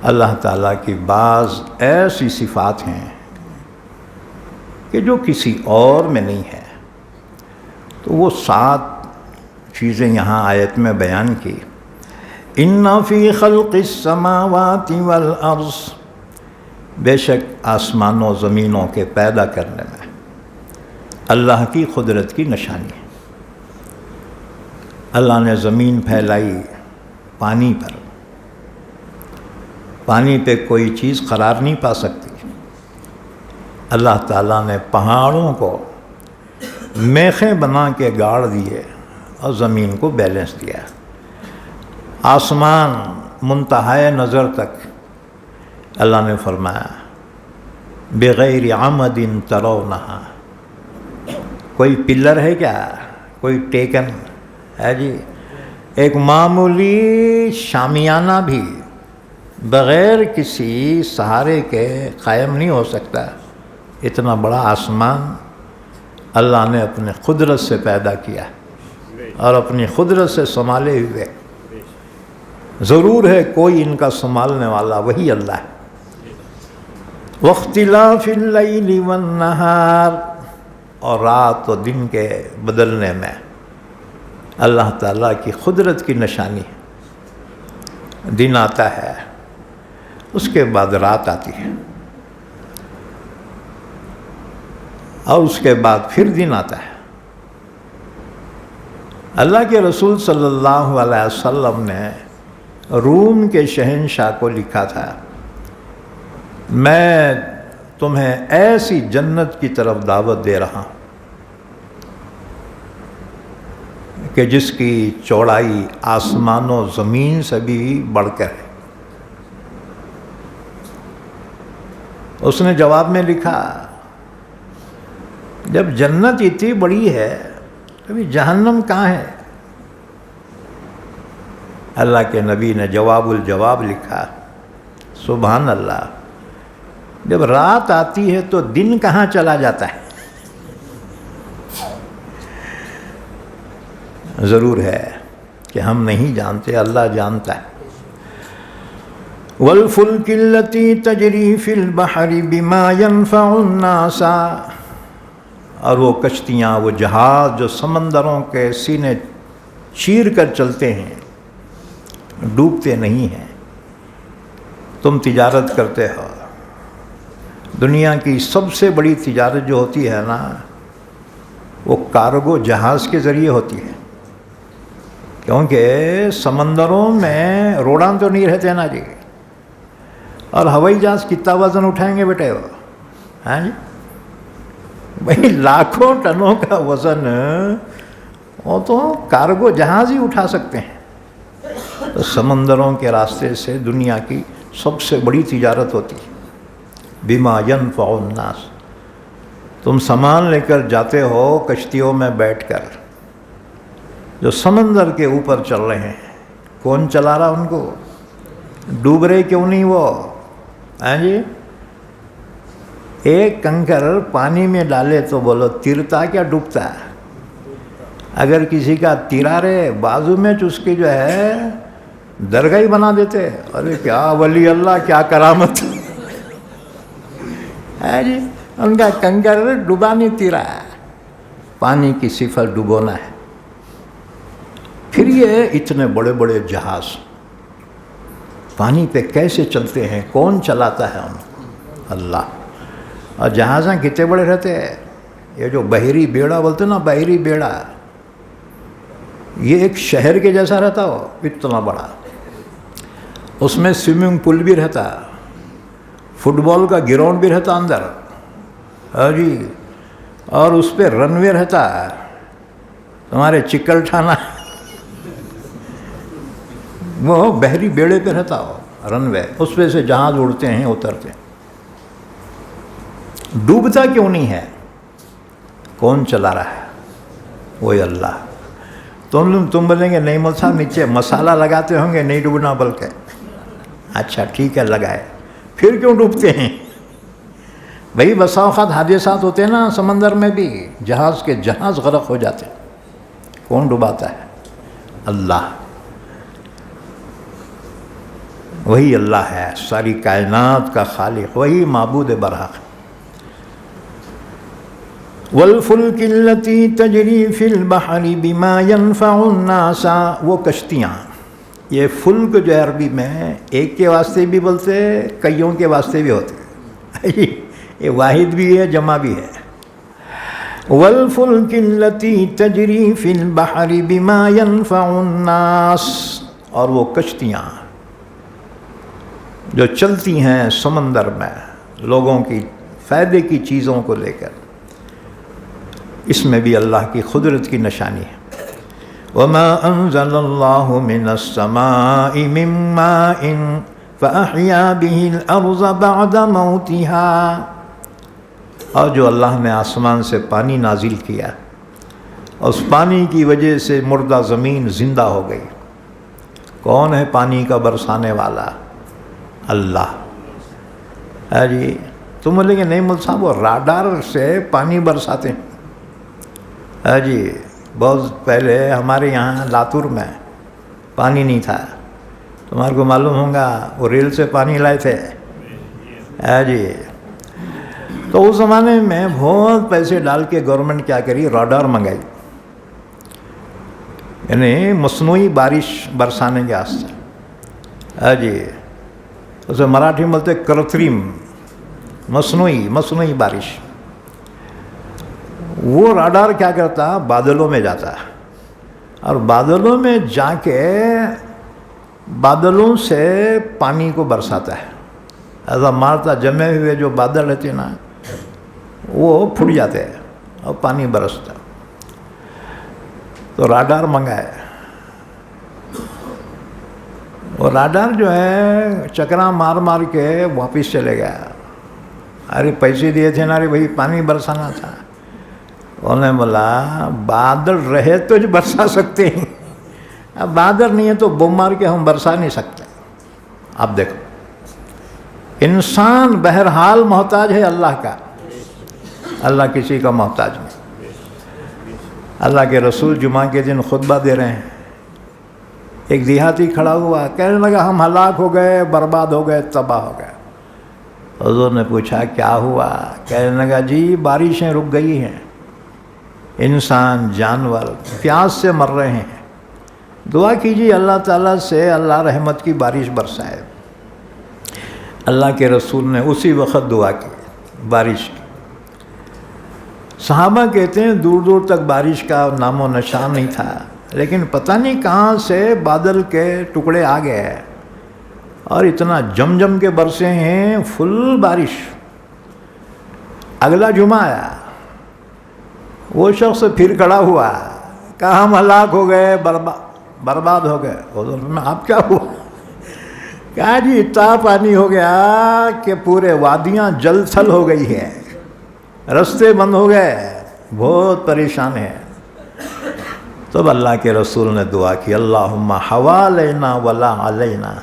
اللہ تعالیٰ کی بعض ایسی صفات ہیں کہ جو کسی اور میں نہیں ہے. تو وہ 7 چیزیں یہاں آیت میں بیان کی. اِنَّ فِي خَلْقِ السَّمَاوَاتِ وَالْأَرْضِ، بے شک آسمانوں زمینوں کے پیدا کرنے میں اللہ کی قدرت کی نشانی ہے. اللہ نے زمین پھیلائی پانی پر. پانی پہ کوئی چیز قرار نہیں پا سکتی. اللہ تعالیٰ نے پہاڑوں کو میخیں بنا کے گاڑ دیے اور زمین کو بیلنس دیا. آسمان منتہائے نظر تک اللہ نے فرمایا بغیر عمد ترونہا. کوئی پلر ہے کیا؟ کوئی ٹیکن ہے جی؟ ایک معمولی شامیانہ بھی بغیر کسی سہارے کے قائم نہیں ہو سکتا. اتنا بڑا آسمان اللہ نے اپنے قدرت سے پیدا کیا اور اپنی قدرت سے سنبھالے ہوئے. ضرور ہے کوئی ان کا سنبھالنے والا، وہی اللہ ہے. واختلاف اللیل والنہار، اور رات و دن کے بدلنے میں اللہ تعالیٰ کی قدرت کی نشانی ہے. دن آتا ہے، اس کے بعد رات آتی ہے، اور اس کے بعد پھر دن آتا ہے. اللہ کے رسول صلی اللہ علیہ وسلم نے روم کے شہنشاہ کو لکھا تھا، میں تمہیں ایسی جنت کی طرف دعوت دے رہا ہوں کہ جس کی چوڑائی آسمان و زمین سے بھی بڑھ کر ہے. اس نے جواب میں لکھا، جب جنت اتنی بڑی ہے تو جہنم کہاں ہے؟ اللہ کے نبی نے جواب الجواب لکھا، سبحان اللہ، جب رات آتی ہے تو دن کہاں چلا جاتا ہے؟ ضرور ہے کہ ہم نہیں جانتے، اللہ جانتا ہے. وَالْفُلْكِ الَّتِي تَجْرِي فِي الْبَحْرِ بِمَا يَنْفَعُ النَّاسَ، اور وہ کشتیاں، وہ جہاز جو سمندروں کے سینے چیر کر چلتے ہیں، ڈوبتے نہیں ہیں. تم تجارت کرتے ہو، دنیا کی سب سے بڑی تجارت جو ہوتی ہے نا، وہ کارگو جہاز کے ذریعے ہوتی ہے. کیونکہ سمندروں میں روڑاں تو نہیں رہتے نا جی، اور ہوائی جہاز کتنا وزن اٹھائیں گے بیٹے وہ؟ ہاں جی بھائی، لاکھوں ٹنوں کا وزن وہ تو کارگو جہاز ہی اٹھا سکتے ہیں. تو سمندروں کے راستے سے دنیا کی سب سے بڑی تجارت ہوتی ہے. بما ينفع الناس، تم سامان لے کر جاتے ہو کشتیوں میں بیٹھ کر، جو سمندر کے اوپر چل رہے ہیں، کون چلا رہا ان کو؟ ڈوب رہے کیوں نہیں وہ؟ ہاں جی، ایک کنکر پانی میں ڈالے تو بولو تیرتا کیا ڈوبتا ہے؟ اگر کسی کا تیرا رہے بازو میں چس کے جو ہے درگاہ ہی بنا دیتے. ارے کیا ولی اللہ، کیا کرامت ہے جی. ان کا کنکر ڈوبا نہیں، تیرا ہے. پانی کی صفت ڈبونا ہے. پھر یہ اتنے بڑے بڑے جہاز پانی پہ کیسے چلتے ہیں؟ کون چلاتا ہے ان کو؟ اللہ. اور جہازاں کتنے بڑے رہتے ہیں؟ یہ جو بحری بیڑا بولتے نا، بحری بیڑا، یہ ایک شہر کے جیسا رہتا ہو، اتنا بڑا. اس میں سوئمنگ پول بھی رہتا، فٹ بال کا گراؤنڈ بھی رہتا اندر، ہاں جی، اور اس پہ رن وے رہتا، تمہارے چکل ٹھانا وہ بحری بیڑے پہ رہتا ہو رن وے، اس پہ سے جہاز اڑتے ہیں اترتے ہیں. ڈوبتا کیوں نہیں ہے؟ کون چلا رہا ہے؟ وہی اللہ. تم بولیں گے نہیں مول صاحب نیچے مسالہ لگاتے ہوں گے، نہیں ڈوبنا بلکہ. اچھا ٹھیک ہے، لگائے، پھر کیوں ڈوبتے ہیں؟ بھئی بسا اوقات حادثات ہوتے ہیں نا سمندر میں بھی، جہاز کے جہاز غرق ہو جاتے ہیں. کون ڈباتا ہے؟ اللہ. وہی اللہ ہے، ساری کائنات کا خالق، وہی معبود برحق۔ والفلک التی تجری فی البحر بما ینفع الناس، وہ کشتیاں، یہ فلک جو ہے عربی میں ایک کے واسطے بھی بولتے، کئیوں کے واسطے بھی ہوتے، یہ واحد بھی ہے جمع بھی ہے۔ والفلک التی تجری فی البحر بما ینفع الناس، اور وہ کشتیاں جو چلتی ہیں سمندر میں لوگوں کی فائدے کی چیزوں کو لے کر، اس میں بھی اللہ کی قدرت کی نشانی ہے۔ وَمَا أَنزَلَ اللَّهُ مِنَ السَّمَاءِ مِن مَّاءٍ فَأَحْيَا بِهِ الْأَرْضَ بَعْدَ مَوْتِهَا، اور جو اللہ نے آسمان سے پانی نازل کیا، اس پانی کی وجہ سے مردہ زمین زندہ ہو گئی۔ کون ہے پانی کا برسانے والا؟ اللہ ہے جی۔ تم بولے کہ نہیں مول صاحب وہ راڈار سے پانی برساتے ہیں، ہے جی۔ بہت پہلے ہمارے یہاں لاتور میں پانی نہیں تھا، تمہارے کو معلوم ہوگا، وہ ریل سے پانی لائے تھے، ہے جی۔ تو اس زمانے میں بہت پیسے ڈال کے گورنمنٹ کیا کری، راڈار منگائی، یعنی مصنوعی بارش برسانے کے واسطے، ہے جی۔ اسے مراٹھی میں بولتے کرتریم، مصنوعی بارش۔ وہ راڈار کیا کرتا، بادلوں میں جاتا اور بادلوں میں جا کے بادلوں سے پانی کو برساتا ہے، ایسا مارتا، جمے ہوئے جو بادل رہتے نا وہ پھٹ جاتے ہیں اور پانی برستا۔ تو راڈار منگائے، وہ راڈار جو ہے چکرا مار مار کے واپس چلے گیا۔ ارے پیسے دیے تھے نا، ارے بھائی پانی برسانا تھا۔ انہوں نے بولا بادل رہے تو جو برسا سکتے ہیں، اب بادل نہیں ہے تو بم مار کے ہم برسا نہیں سکتے۔ اب دیکھو، انسان بہرحال محتاج ہے اللہ کا، اللہ کسی کا محتاج نہیں۔ اللہ کے رسول جمعہ کے دن خطبہ دے رہے ہیں، ایک دیہاتی کھڑا ہوا، کہنے لگا ہم ہلاک ہو گئے، برباد ہو گئے، تباہ ہو گئے۔ حضور نے پوچھا کیا ہوا؟ کہنے لگا جی بارشیں رک گئی ہیں، انسان جانور پیاس سے مر رہے ہیں، دعا کیجیے اللہ تعالیٰ سے اللہ رحمت کی بارش برسائے۔ اللہ کے رسول نے اسی وقت دعا کی، بارش کی۔ صحابہ کہتے ہیں دور دور تک بارش کا نام و نشان نہیں تھا، لیکن پتہ نہیں کہاں سے بادل کے ٹکڑے آ گئے اور اتنا جم کے برسے ہیں، فل بارش۔ اگلا جمعہ آیا، وہ شخص پھر کھڑا ہوا، کہا ہم ہلاک ہو گئے، برباد ہو گئے۔ حضور میں آپ کیا ہوا؟ کہا جی اتنا پانی ہو گیا کہ پورے وادیاں جل تھل ہو گئی ہیں، رستے بند ہو گئے، بہت پریشان ہیں۔ تب اللہ کے رسول نے دعا کی، اللہم حوالینا ولا علینا،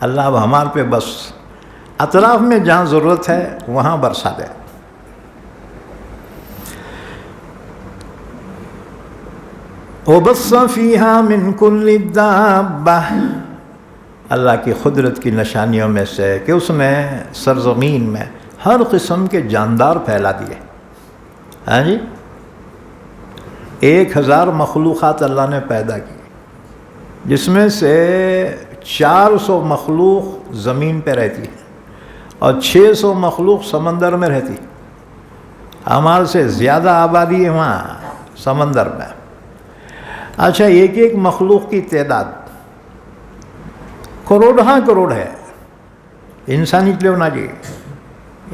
اللہ اب ہمارے پہ بس اطراف میں جہاں ضرورت ہے وہاں برسا دے۔ وَبَثَّ فِيهَا مِن كُلِّ دَابَّةٍ، اللہ کی قدرت کی نشانیوں میں سے کہ اس نے سرزمین میں ہر قسم کے جاندار پھیلا دیے۔ ہاں جی، 1000 مخلوقات اللہ نے پیدا کی، جس میں سے 400 مخلوق زمین پہ رہتی ہے اور 600 مخلوق سمندر میں رہتی۔ ہمارے سے زیادہ آبادی ہے وہاں سمندر میں۔ اچھا، ایک مخلوق کی تعداد کروڑ ہے، انسانی لیونا جی،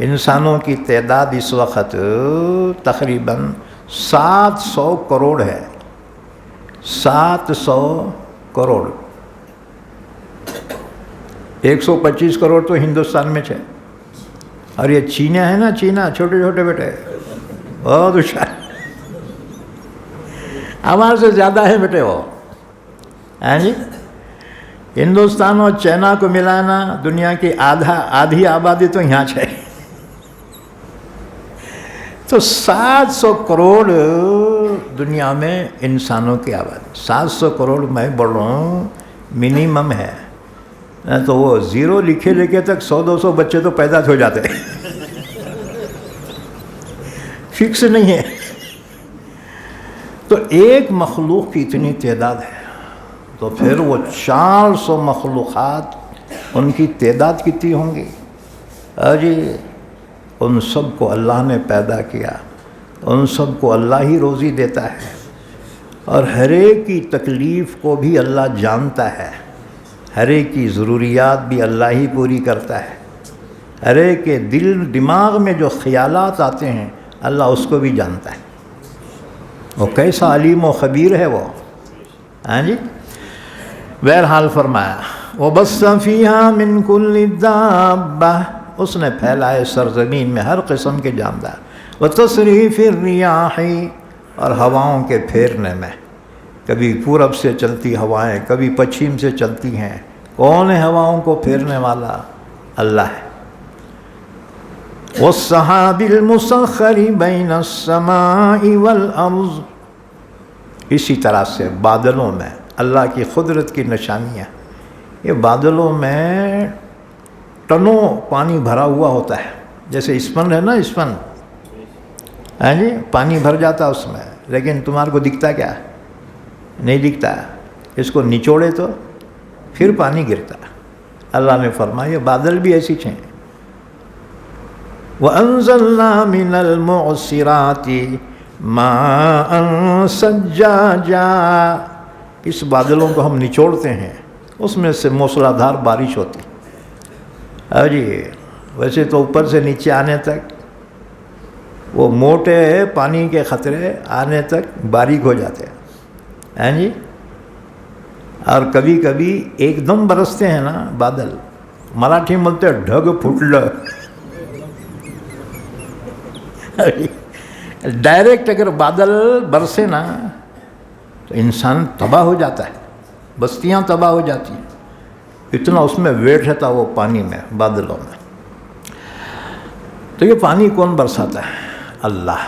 انسانوں کی تعداد اس وقت تقریباً 700 کروڑ ہے، 700 کروڑ۔ 125 کروڑ تو ہندوستان میں ہے، اور یہ چینا ہے نا، چینا چھوٹے چھوٹے بیٹے بہت ہوشیار، ہمارے سے زیادہ ہے بیٹے وہ، ہیں جی۔ ہندوستان اور چائنا کو ملانا دنیا کی آدھی آبادی تو یہاں ہے، تو 700 کروڑ دنیا میں انسانوں کی آبادی، 700 کروڑ میں بول رہا ہوں منیمم ہے، تو وہ 0 لکھے لکھے تک 100-200 بچے تو پیدا ہو جاتے ہیں، فکس نہیں ہے۔ تو ایک مخلوق کی اتنی تعداد ہے، تو پھر وہ 400 مخلوقات، ان کی تعداد کتنی ہوں گی؟ جی ان سب کو اللہ نے پیدا کیا، ان سب کو اللہ ہی روزی دیتا ہے، اور ہر ایک کی تکلیف کو بھی اللہ جانتا ہے، ہر ایک کی ضروریات بھی اللہ ہی پوری کرتا ہے، ہر ایک کے دل دماغ میں جو خیالات آتے ہیں اللہ اس کو بھی جانتا ہے۔ وہ کیسا علیم و خبیر ہے وہ، ہاں جی۔ بہرحال فرمایا وَبَثَّ فِيهَا مِن كُلِّ دَابَّةٍ، اس نے پھیلائے سرزمین میں ہر قسم کے جاندار، وَتَصْرِيفِ الرِّيَاحِ، اور ہواؤں کے پھیرنے میں، کبھی پورب سے چلتی ہوائیں، کبھی پچھم سے چلتی ہیں، کون ہے ہواؤں کو پھیرنے والا؟ اللہ ہے۔ وَالسَّحَابِ الْمُسَخَّرِ بَيْنَ السَّمَاءِ وَالْأَرْضِ، اسی طرح سے بادلوں میں اللہ کی قدرت کی نشانیاں، یہ بادلوں میں ٹنوں پانی بھرا ہوا ہوتا ہے، جیسے اسپنج ہے نا، اسپنج، ہاں جی، پانی بھر جاتا اس میں، لیکن تمہارے کو دکھتا کیا؟ نہیں دکھتا، اس کو نچوڑے تو پھر پانی گرتا۔ اللہ نے فرمایا یہ بادل بھی ایسی ہیں۔ وَأَنزَلْنَا مِنَ الْمُعْصِرَاتِ مَاءً ثَجَّاجًا، اس بادلوں کو ہم نچوڑتے ہیں، اس میں سے موسلادھار بارش ہوتی۔ جی ویسے تو اوپر سے نیچے آنے تک وہ موٹے پانی کے خطرے آنے تک باریک ہو جاتے ہیں جی، اور کبھی کبھی ایک دم برستے ہیں نا بادل، مراٹھی میں بولتے ڈھگ پھٹل، ڈائریکٹ اگر بادل برسے نا تو انسان تباہ ہو جاتا ہے، بستیاں تباہ ہو جاتی ہیں، اتنا اس میں ویٹ رہتا وہ پانی میں، بادلوں میں۔ تو یہ پانی کون برساتا ہے؟ اللہ۔